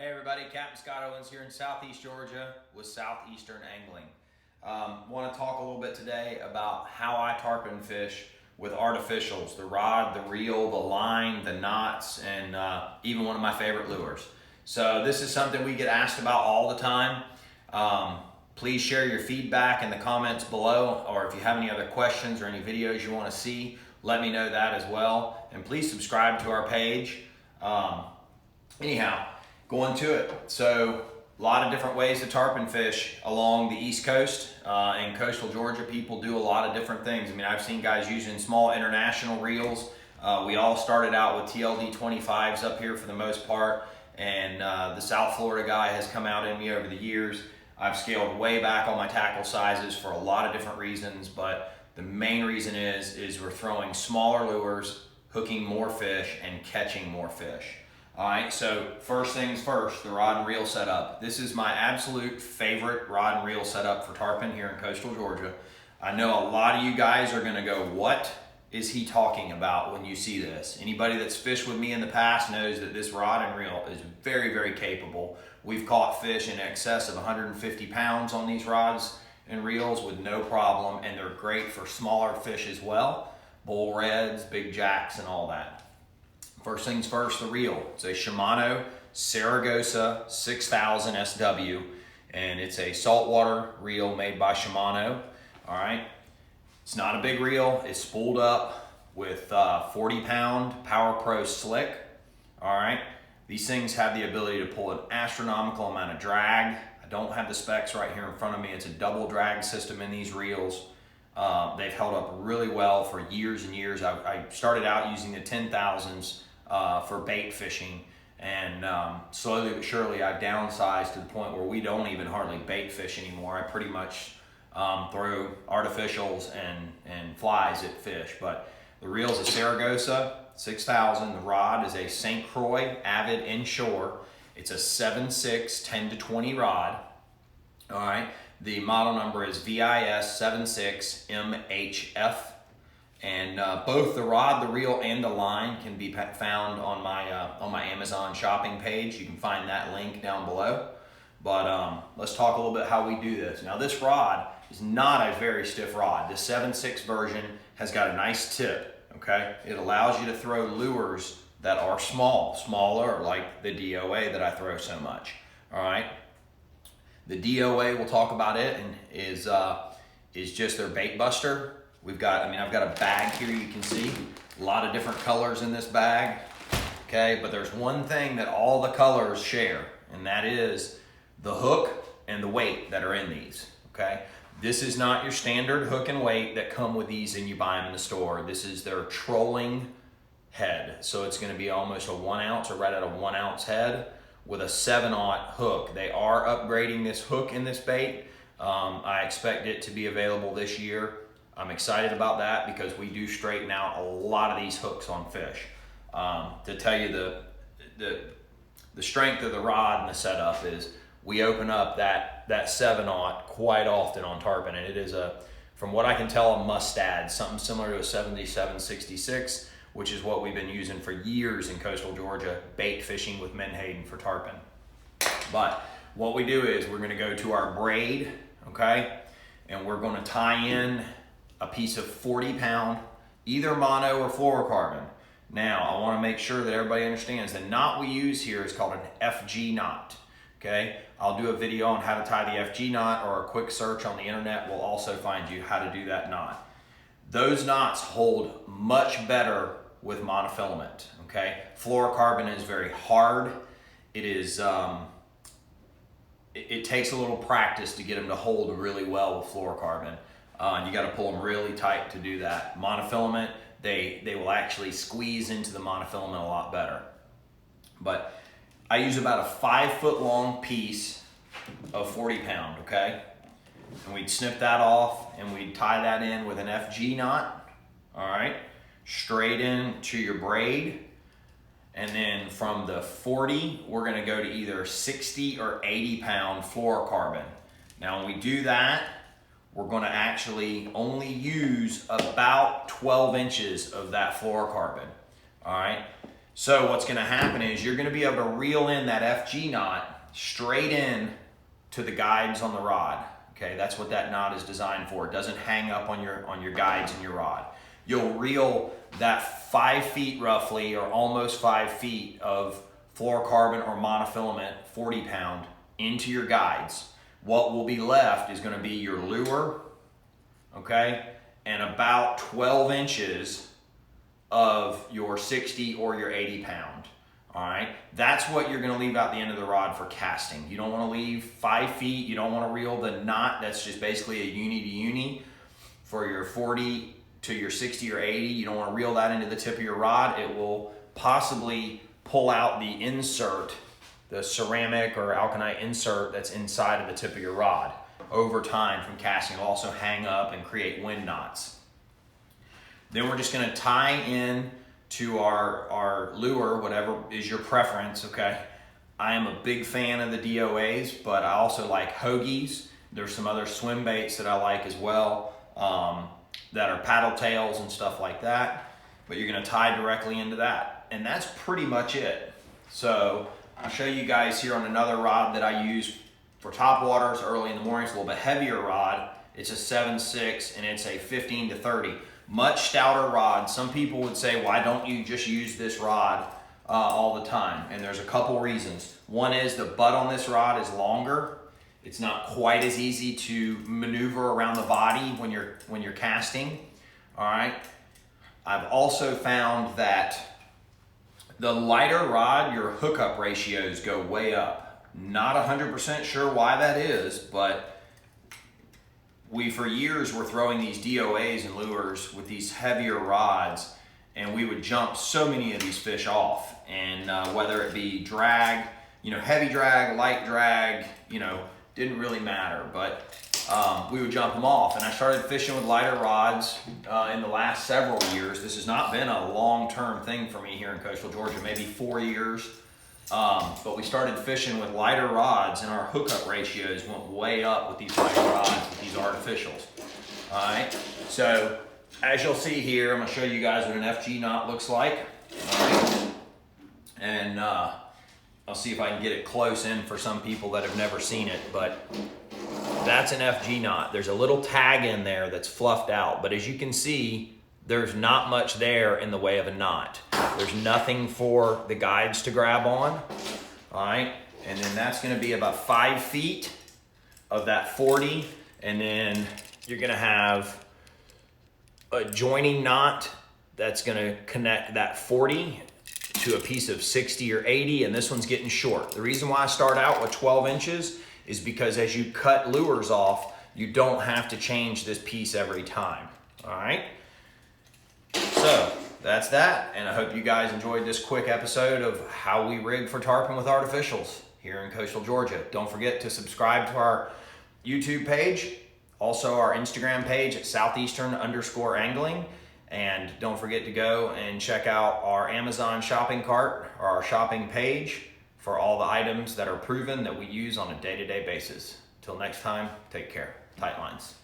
Hey everybody, Captain Scott Owens here in Southeast Georgia with Southeastern Angling. Want to talk a little bit today about how I tarpon fish with artificials, the rod, the reel, the line, the knots, and even one of my favorite lures. So this is something we get asked about all the time. Please share your feedback in the comments below, or if you have any other questions or any videos you want to see, let me know that as well. And please subscribe to our page. Anyhow, going to it. So a lot of different ways to tarpon fish along the East Coast. In coastal Georgia, people do a lot of different things. I mean, I've seen guys using small international reels. We all started out with TLD 25s up here for the most part, and the South Florida guy has come out in me over the years. I've scaled way back on my tackle sizes for a lot of different reasons, but the main reason is we're throwing smaller lures, hooking more fish, and catching more fish. All right, so first things first, the rod and reel setup. This is my absolute favorite rod and reel setup for tarpon here in coastal Georgia. I know a lot of you guys are gonna go, what is he talking about when you see this? Anybody that's fished with me in the past knows that this rod and reel is very, very capable. We've caught fish in excess of 150 pounds on these rods and reels with no problem, and they're great for smaller fish as well, bull reds, big jacks, and all that. First things first, the reel. It's a Shimano Saragossa 6000 SW, and it's a saltwater reel made by Shimano. All right, it's not a big reel. It's spooled up with 40-pound Power Pro slick. All right, these things have the ability to pull an astronomical amount of drag. I don't have the specs right here in front of me. It's a double drag system in these reels. They've held up really well for years and years. I started out using the 10,000s for bait fishing, and slowly but surely I've downsized to the point where we don't even hardly bait fish anymore. I pretty much throw artificials and flies at fish. But the reel's a Saragossa 6000. The rod is a St. Croix Avid Inshore. It's a 7.6 10 to 20 rod. All right, the model number is VIS 76MHF. And both the rod, the reel, and the line can be found on my Amazon shopping page. You can find that link down below. But let's talk a little bit how we do this. Now, this rod is not a very stiff rod. The 7.6 version has got a nice tip, okay? It allows you to throw lures that are smaller, like the D.O.A that I throw so much, all right? The D.O.A, we'll talk about it, and is just their bait buster. I've got a bag here, you can see a lot of different colors in this bag, okay? But there's one thing that all the colors share, and that is the hook and the weight that are in these, okay? This is not your standard hook and weight that come with these and you buy them in the store. This is their trolling head. So it's gonna be almost a 1 ounce, or right at a 1 ounce head with a 7/0 hook. They are upgrading this hook in this bait. I expect it to be available this year. I'm excited about that because we do straighten out a lot of these hooks on fish. To tell you the strength of the rod and the setup is we open up that 7/0 quite often on tarpon, and it is from what I can tell, a mustad, something similar to a 77-66, which is what we've been using for years in coastal Georgia, bait fishing with menhaden for tarpon. But what we do is we're gonna go to our braid, okay? And we're gonna tie in a piece of 40-pound, either mono or fluorocarbon. Now, I wanna make sure that everybody understands the knot we use here is called an FG knot, okay? I'll do a video on how to tie the FG knot, or a quick search on the internet will also find you how to do that knot. Those knots hold much better with monofilament, okay? Fluorocarbon is very hard. It is, it takes a little practice to get them to hold really well with fluorocarbon. You got to pull them really tight to do that. Monofilament, they will actually squeeze into the monofilament a lot better. But I use about a 5-foot long piece of 40-pound, okay? And we'd snip that off and we'd tie that in with an FG knot, all right? Straight into your braid. And then from the 40, we're gonna go to either 60 or 80-pound fluorocarbon. Now when we do that, we're gonna actually only use about 12 inches of that fluorocarbon, all right? So what's gonna happen is you're gonna be able to reel in that FG knot straight in to the guides on the rod. Okay, that's what that knot is designed for. It doesn't hang up on your guides and your rod. You'll reel that 5 feet roughly, or almost 5 feet of fluorocarbon or monofilament 40 pound into your guides. What will be left is gonna be your lure, okay, and about 12 inches of your 60 or your 80 pound. All right, that's what you're gonna leave out the end of the rod for casting. You don't wanna leave 5 feet. You don't wanna reel the knot. That's just basically a uni to uni for your 40 to your 60 or 80. You don't wanna reel that into the tip of your rod. It will possibly pull out the insert, the ceramic or alkanite insert that's inside of the tip of your rod over time from casting. It'll also hang up and create wind knots. Then we're just gonna tie in to our lure, whatever is your preference, okay? I am a big fan of the D.O.As, but I also like hoagies. There's some other swim baits that I like as well, that are paddle tails and stuff like that, but you're gonna tie directly into that. And that's pretty much it. So I'll show you guys here on another rod that I use for top waters early in the morning. It's a little bit heavier rod. It's a 7.6 and it's a 15 to 30. Much stouter rod. Some people would say, why don't you just use this rod all the time? And there's a couple reasons. One is the butt on this rod is longer. It's not quite as easy to maneuver around the body when you're casting. All right. I've also found that the lighter rod, your hookup ratios go way up. Not 100% sure why that is, but we for years were throwing these D.O.As and lures with these heavier rods, and we would jump so many of these fish off. And whether it be drag, heavy drag, light drag, didn't really matter, but we would jump them off. And I started fishing with lighter rods in the last several years. This has not been a long-term thing for me here in coastal Georgia, maybe 4 years. But we started fishing with lighter rods, and our hookup ratios went way up with these lighter rods, with these artificials. All right, so as you'll see here, I'm gonna show you guys what an FG knot looks like. All right, and I'll see if I can get it close in for some people that have never seen it, but that's an FG knot. There's a little tag in there that's fluffed out, but as you can see, there's not much there in the way of a knot. There's nothing for the guides to grab on, all right? And then that's gonna be about 5 feet of that 40, and then you're gonna have a joining knot that's gonna connect that 40 to a piece of 60 or 80, and this one's getting short. The reason why I start out with 12 inches is because as you cut lures off, you don't have to change this piece every time, all right? So that's that, and I hope you guys enjoyed this quick episode of how we rig for tarpon with artificials here in coastal Georgia. Don't forget to subscribe to our YouTube page, also our Instagram page at Southeastern_angling, and don't forget to go and check out our Amazon shopping cart or our shopping page for all the items that are proven that we use on a day-to-day basis. Till next time, take care. Tight lines.